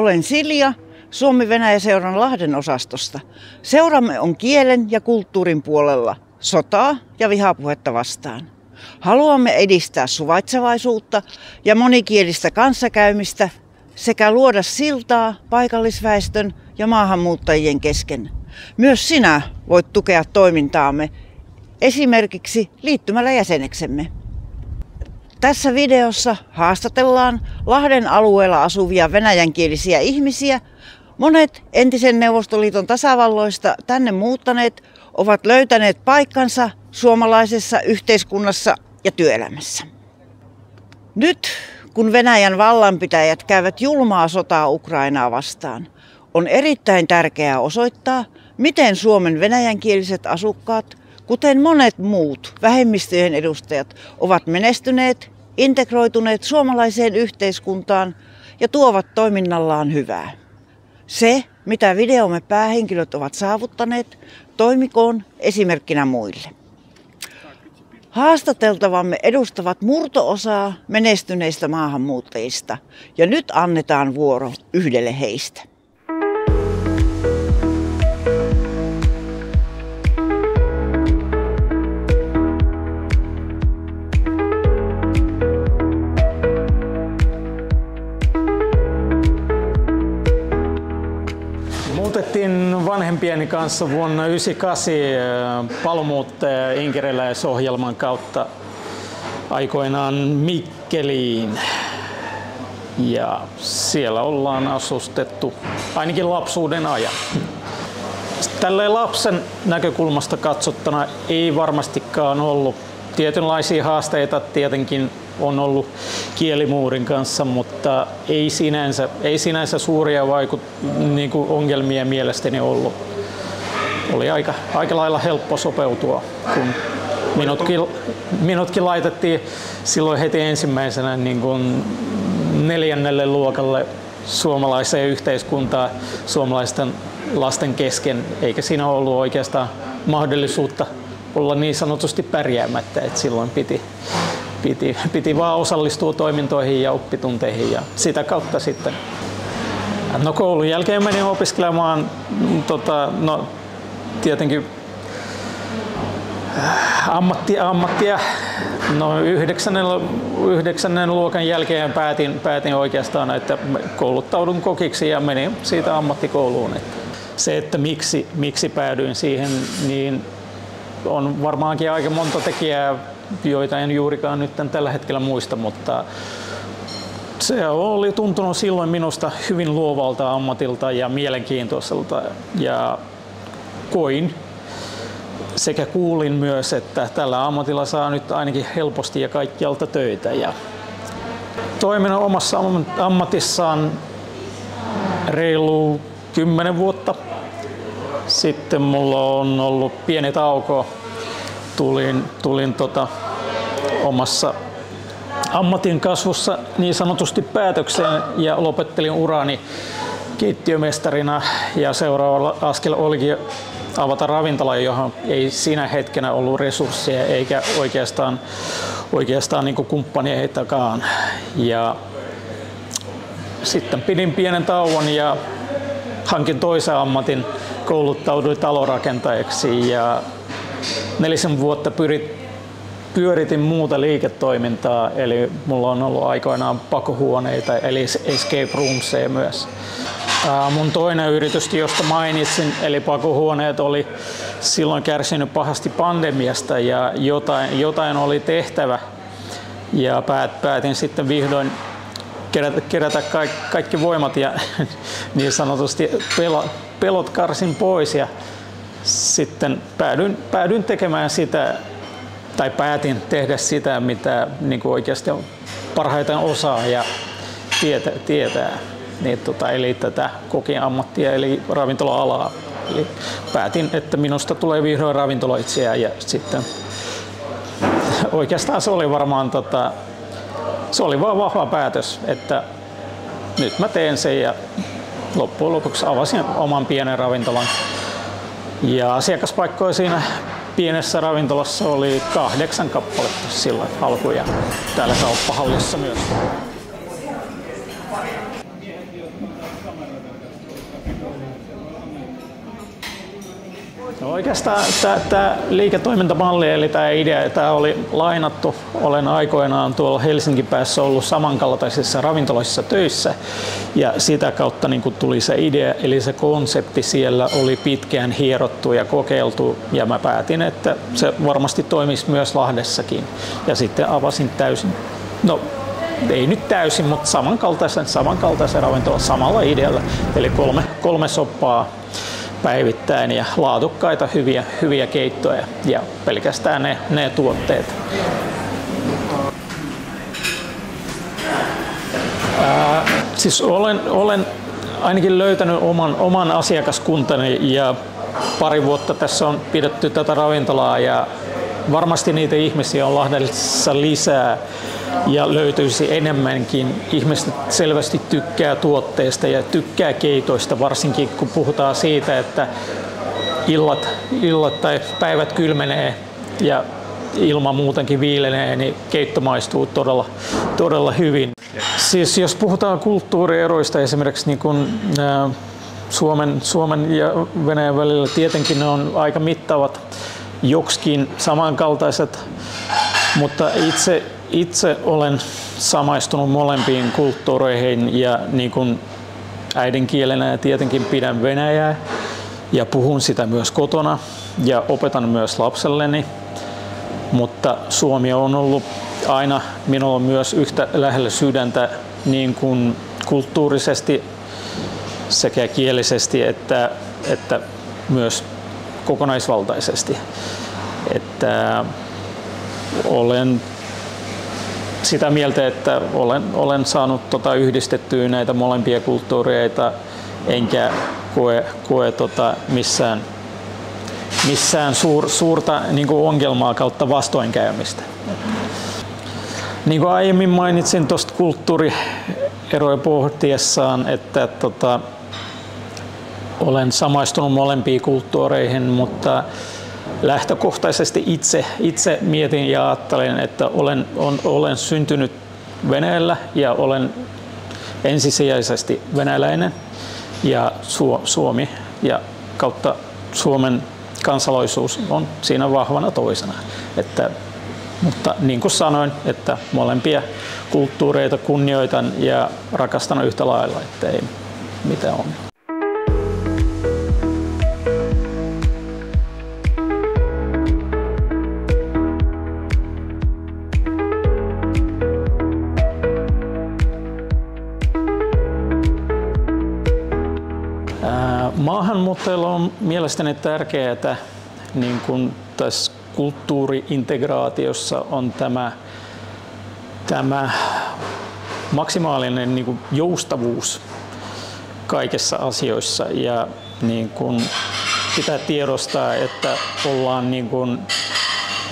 Olen Silja Suomi-Venäjä-seuran Lahden osastosta. Seuramme on kielen ja kulttuurin puolella sotaa ja vihapuhetta vastaan. Haluamme edistää suvaitsevaisuutta ja monikielistä kanssakäymistä sekä luoda siltaa paikallisväestön ja maahanmuuttajien kesken. Myös sinä voit tukea toimintaamme esimerkiksi liittymällä jäseneksemme. Tässä videossa haastatellaan Lahden alueella asuvia venäjänkielisiä ihmisiä. Monet entisen Neuvostoliiton tasavalloista tänne muuttaneet ovat löytäneet paikkansa suomalaisessa yhteiskunnassa ja työelämässä. Nyt, kun Venäjän vallanpitäjät käyvät julmaa sotaa Ukrainaa vastaan, on erittäin tärkeää osoittaa, miten Suomen venäjänkieliset asukkaat, kuten monet muut vähemmistöjen edustajat, ovat menestyneet, integroituneet suomalaiseen yhteiskuntaan ja tuovat toiminnallaan hyvää. Se, mitä videomme päähenkilöt ovat saavuttaneet, toimikoon esimerkkinä muille. Haastateltavamme edustavat murto-osaa menestyneistä maahanmuuttajista ja nyt annetaan vuoro yhdelle heistä. Muutettiin vanhempieni kanssa vuonna 1998 paluumuuttaja inkeriläisohjelman kautta aikoinaan Mikkeliin. Ja siellä ollaan asustettu ainakin lapsuuden ajan. Tälleen lapsen näkökulmasta katsottuna ei varmastikaan ollut. Tietynlaisia haasteita tietenkin on ollut kielimuurin kanssa, mutta ei sinänsä suuria ongelmia mielestäni ollut. Oli aika lailla helppo sopeutua, kun minutkin laitettiin silloin heti ensimmäisenä 4. luokalle suomalaiseen yhteiskuntaan suomalaisten lasten kesken, eikä siinä ollut oikeastaan mahdollisuutta olla niin sanotusti pärjäämättä, että silloin piti vaan osallistua toimintoihin ja oppitunteihin ja sitä kautta sitten. No koulun jälkeen menin opiskelemaan tietenkin ammattia. No 9. luokan jälkeen päätin oikeastaan, että kouluttaudun kokiksi ja menin siitä ammattikouluun. Se, että miksi päädyin siihen, niin on varmaankin aika monta tekijää, joita en juurikaan nyt tällä hetkellä muista, mutta se oli tuntunut silloin minusta hyvin luovalta ammatilta ja mielenkiintoiselta. Ja koin sekä kuulin myös, että tällä ammatilla saa nyt ainakin helposti ja kaikkialta töitä. Ja toimin omassa ammatissaan reilu 10 vuotta. Sitten mulla on ollut pieni tauko. Tulin omassa ammatin kasvussa niin sanotusti päätökseen ja lopettelin urani keittiömestarina ja seuraava askel olikin avata ravintola, johon ei siinä hetkenä ollut resursseja eikä oikeastaan niin kuin kumppaneitakaan. Ja sitten pidin pienen tauon ja hankin toisen ammatin, kouluttauduin talorakentajaksi ja 4 vuotta pyöritin muuta liiketoimintaa, eli mulla on ollut aikoinaan pakohuoneita eli escape roomseja myös. Mun toinen yritys, josta mainitsin, eli pakohuoneet, oli silloin kärsinyt pahasti pandemiasta ja jotain oli tehtävä ja päätin sitten vihdoin kerätä kaikki voimat ja niin sanotusti pelot karsin pois ja sitten päädyin tekemään sitä, tai päätin tehdä sitä, mitä niin kuin oikeasti parhaiten osaa ja tietää. Niin, eli tätä kokin ammattia, eli ravintola-alaa. Eli päätin, että minusta tulee vihdoin ravintoloitsija ja sitten oikeastaan se oli varmaan se oli vaan vahva päätös, että nyt mä teen sen ja loppujen lopuksi avasin oman pienen ravintolan. Ja asiakaspaikkoja siinä pienessä ravintolassa oli 8 kappaletta silloin alkuun ja täällä kauppahallissa myös. No oikeastaan tämä liiketoimintamalli eli tämä idea, tämä oli lainattu. Olen aikoinaan tuolla Helsingin päässä ollut samankaltaisissa ravintoloissa töissä ja sitä kautta niin kuin tuli se idea, eli se konsepti siellä oli pitkään hierottu ja kokeiltu ja mä päätin, että se varmasti toimisi myös Lahdessakin ja sitten avasin täysin, no ei nyt täysin, mutta samankaltaisen ravintolan samalla idealla, eli kolme soppaa päivittäin ja laadukkaita hyviä keittoja ja pelkästään ne tuotteet. Siis olen ainakin löytänyt oman asiakaskuntani ja pari vuotta tässä on pidetty tätä ravintolaa ja varmasti niitä ihmisiä on Lahdessa lisää ja löytyisi enemmänkin. Ihmiset selvästi tykkää tuotteista ja tykkää keitoista, varsinkin kun puhutaan siitä, että illat tai päivät kylmenee ja ilma muutenkin viilenee, niin keitto maistuu todella hyvin. Siis jos puhutaan kulttuurieroista esimerkiksi niin kuin, Suomen ja Venäjän välillä, tietenkin ne on aika mittavat, joksikin samankaltaiset, mutta itse olen samaistunut molempiin kulttuureihin ja niin kuin äidinkielenä tietenkin pidän venäjää ja puhun sitä myös kotona ja opetan myös lapselleni, mutta suomi on ollut aina minulla myös yhtä lähellä sydäntä niin kuin kulttuurisesti sekä kielisesti että myös kokonaisvaltaisesti. Että olen sitä mieltä, että olen saanut yhdistettyä näitä molempia kulttuureita, enkä koe missään suurta niin kuin ongelmaa kautta vastoinkäymistä. Niin kuin aiemmin mainitsin tuosta kulttuurieroja pohtiessaan, että olen samaistunut molempiin kulttuureihin, mutta lähtökohtaisesti itse mietin ja ajattelen, että olen syntynyt Venäjällä ja olen ensisijaisesti venäläinen ja Suomi ja kautta Suomen kansalaisuus on siinä vahvana toisena. Mutta niin kuin sanoin, että molempia kulttuureita kunnioitan ja rakastan yhtä lailla, että ei mitään on. Maahanmuuttajilla on mielestäni tärkeää, niin kuin tässä kulttuuri-integraatiossa on tämä maksimaalinen niin kuin joustavuus kaikissa asioissa ja niin kuin pitää tiedostaa, että ollaan niin kuin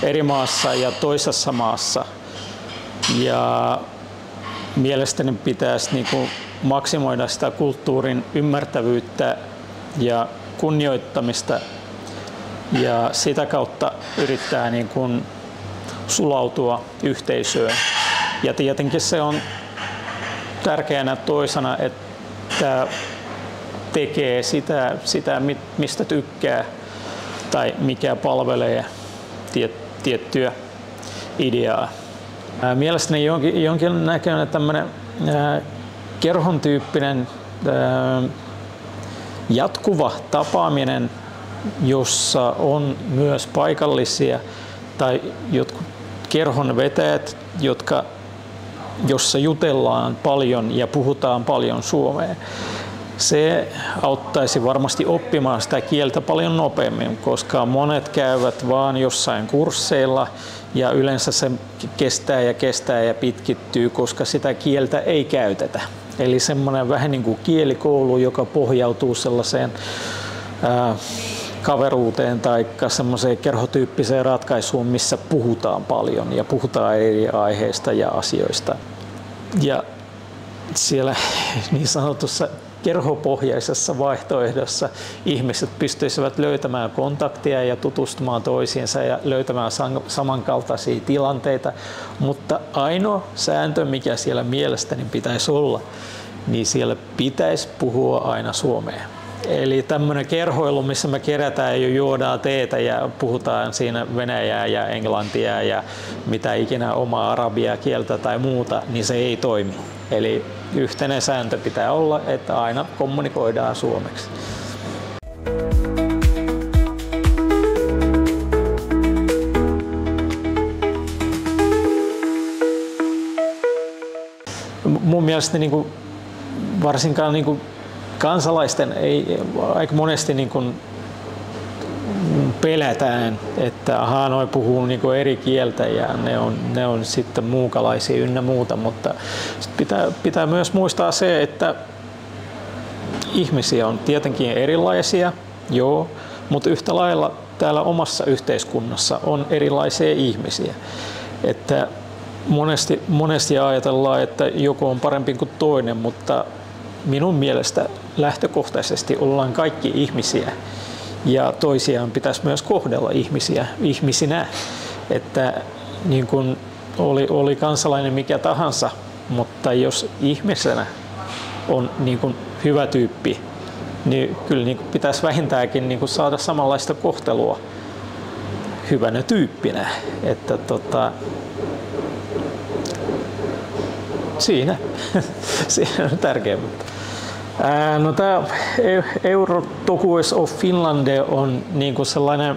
eri maassa ja toisessa maassa ja mielestäni pitäisi niin kuin maksimoida sitä kulttuurin ymmärtävyyttä ja kunnioittamista ja sitä kautta yrittää niin kuin sulautua yhteisöön. Ja tietenkin se on tärkeänä toisena, että tekee sitä mistä tykkää tai mikä palvelee tiettyä ideaa. Mielestäni jonkinnäköinen tämmöinen kerhon tyyppinen jatkuva tapaaminen, jossa on myös paikallisia tai jotkut kerhon vetäjät, jossa jutellaan paljon ja puhutaan paljon suomea. Se auttaisi varmasti oppimaan sitä kieltä paljon nopeammin, koska monet käyvät vaan jossain kursseilla ja yleensä se kestää ja pitkittyy, koska sitä kieltä ei käytetä. Eli semmoinen vähän niin kuin kielikoulu, joka pohjautuu sellaiseen kaveruuteen tai semmoiseen kerhotyyppiseen ratkaisuun, missä puhutaan paljon ja puhutaan eri aiheista ja asioista. Ja siellä niin sanotussa kerhopohjaisessa vaihtoehdossa ihmiset pystyisivät löytämään kontaktia ja tutustumaan toisiinsa ja löytämään samankaltaisia tilanteita, mutta ainoa sääntö, mikä siellä mielestäni pitäisi olla, niin siellä pitäisi puhua aina suomea. Eli tämmöinen kerhoilu, missä me kerätään ja juodaan teetä ja puhutaan siinä venäjää ja englantia ja mitä ikinä omaa arabia kieltä tai muuta, niin se ei toimi. Eli yhteinen sääntö pitää olla, että aina kommunikoidaan suomeksi. Mun mielestä niin kuin, varsinkaan niin kuin kansalaisten ei aika monesti niin kuin pelätään, että ahaa, noi puhuu niin kuin eri kieltä ja ne on sitten muukalaisia ynnä muuta, mutta pitää myös muistaa se, että ihmisiä on tietenkin erilaisia, joo, mutta yhtä lailla täällä omassa yhteiskunnassa on erilaisia ihmisiä. Että monesti ajatellaan, että joku on parempi kuin toinen, mutta minun mielestä lähtökohtaisesti ollaan kaikki ihmisiä ja toisiaan pitäisi myös kohdella ihmisinä. Että niin kuin oli kansalainen mikä tahansa, mutta jos ihmisenä on niin kuin hyvä tyyppi, niin kyllä niin kuin pitäisi vähintäänkin niin kuin saada samanlaista kohtelua hyvänä tyyppinä. Että siinä on tärkeää. No, tämä Eurotokues of Finland on niin kuin sellainen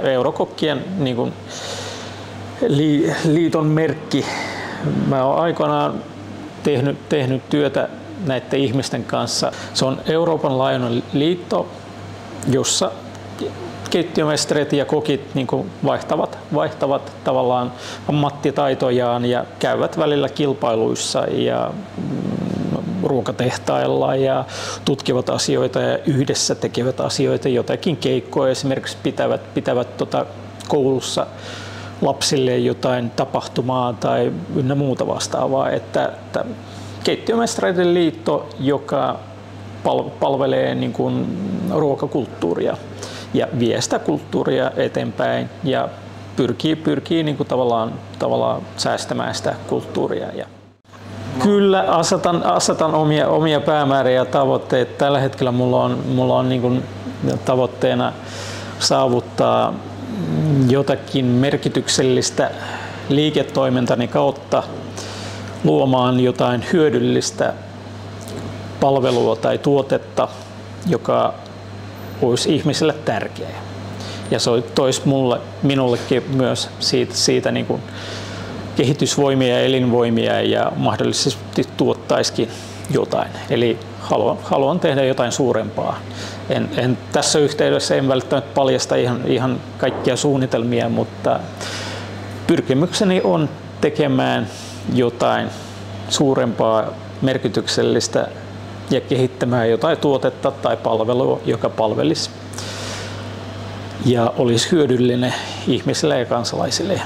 eurokokkien niin kuin liiton merkki. Mä olen aikoinaan tehnyt työtä näiden ihmisten kanssa. Se on Euroopan laajuinen liitto, jossa keittiömestarit ja kokit niin kuin vaihtavat tavallaan ammattitaitojaan ja käyvät välillä kilpailuissa ja ruokatehtailla ja tutkivat asioita ja yhdessä tekevät asioita, jotakin keikkoja esimerkiksi pitävät koulussa lapsille jotain tapahtumaa tai ynnä muuta vastaavaa. Että keittiömestareiden liitto, joka palvelee niin kuin ruokakulttuuria ja vie sitä kulttuuria eteenpäin ja pyrkii niin kuin tavallaan säästämään sitä kulttuuria. Ja kyllä asetan omia päämääriä ja tavoitteita. Tällä hetkellä mulla on niin kuin tavoitteena saavuttaa jotakin merkityksellistä liiketoimintani kautta luomaan jotain hyödyllistä palvelua tai tuotetta, joka olisi ihmiselle tärkeä. Ja se toisi minullekin myös siitä niin kuin kehitysvoimia ja elinvoimia ja mahdollisesti tuottaisikin jotain. Eli haluan tehdä jotain suurempaa. En tässä yhteydessä en välttämättä paljasta ihan kaikkia suunnitelmia, mutta pyrkimykseni on tekemään jotain suurempaa, merkityksellistä ja kehittämään jotain tuotetta tai palvelua, joka palvelisi ja olisi hyödyllinen ihmisille ja kansalaisille.